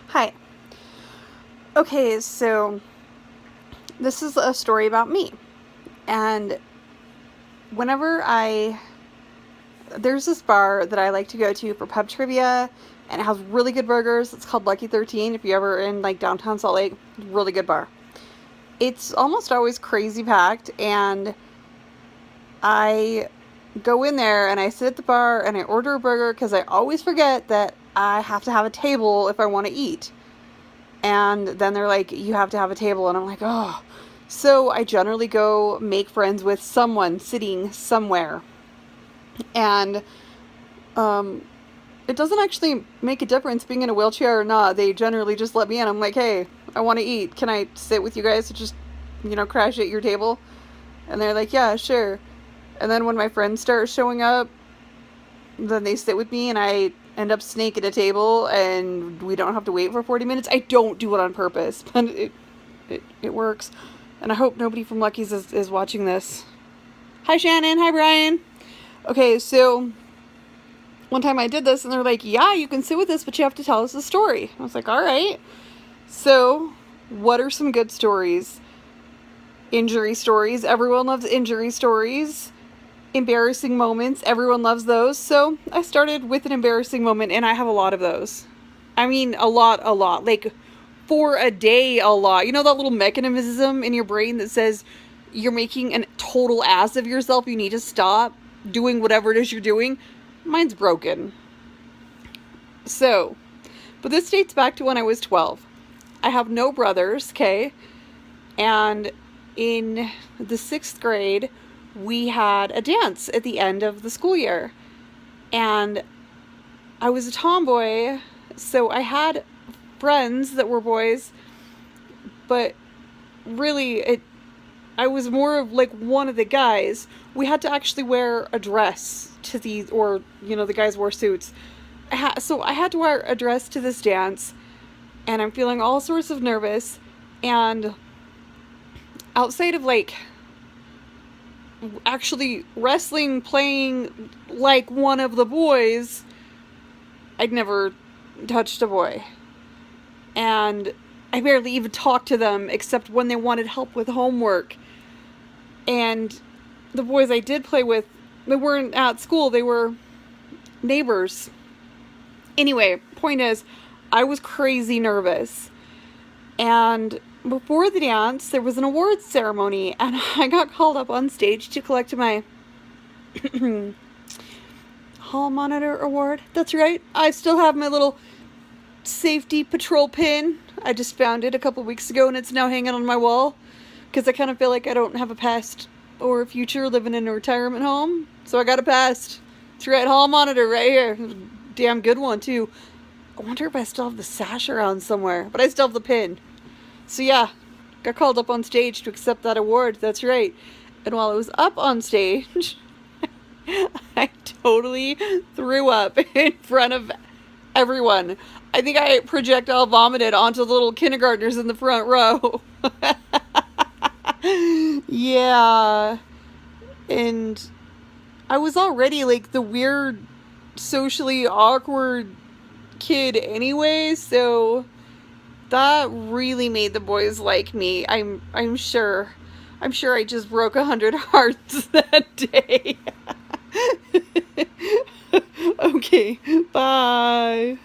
Hi. Okay, so this is a story about me. And whenever there's this bar that I like to go to for pub trivia, and it has really good burgers. It's called Lucky 13. If you're ever in like downtown Salt Lake, really good bar. It's almost always crazy packed, and I go in there and I sit at the bar and I order a burger because I always forget that I have to have a table if I want to eat. And then they're like, you have to have a table. And I'm like, oh. So I generally go make friends with someone sitting somewhere. And um, it doesn't actually make a difference being in a wheelchair or not. They generally just let me in. I'm like, hey, I want to eat. Can I sit with you guys? Just, crash at your table? And they're like, yeah, sure. And then when my friends start showing up, then they sit with me and I end up snaking a table and we don't have to wait for 40 minutes. I don't do it on purpose, but it works. And I hope nobody from Lucky's is watching this. Hi, Shannon. Hi, Brian. Okay, so one time I did this and they're like, yeah, you can sit with us, but you have to tell us a story. I was like, all right. So what are some good stories? Injury stories. Everyone loves injury stories. Embarrassing moments. Everyone loves those. So I started with an embarrassing moment, and I have a lot of those. I mean, a lot. Like, for a day, a lot. You know that little mechanism in your brain that says you're making a total ass of yourself? You need to stop doing whatever it is you're doing? Mine's broken. So, but this dates back to when I was 12. I have no brothers, okay? And in the 6th grade, we had a dance at the end of the school year. And I was a tomboy, so I had friends that were boys, but really I was more of like one of the guys. We had to actually wear a dress to these, or the guys wore suits. So I had to wear a dress to this dance, and I'm feeling all sorts of nervous. And outside of like actually wrestling, playing like one of the boys, I'd never touched a boy. And I barely even talked to them except when they wanted help with homework. And the boys I did play with, they weren't at school, they were neighbors. Anyway, point is, I was crazy nervous. And before the dance, there was an awards ceremony, and I got called up on stage to collect my hall monitor award. That's right. I still have my little safety patrol pin. I just found it a couple weeks ago, and it's now hanging on my wall because I kind of feel like I don't have a past or a future living in a retirement home. So I got a past. That's right, hall monitor right here. Damn good one, too. I wonder if I still have the sash around somewhere, but I still have the pin. So yeah, got called up on stage to accept that award. That's right. And while I was up on stage, I totally threw up in front of everyone. I think I projectile vomited onto the little kindergartners in the front row. Yeah. And I was already like the weird, socially awkward kid anyway, so that really made the boys like me. I'm sure. I'm sure I just broke 100 hearts that day. Okay, bye.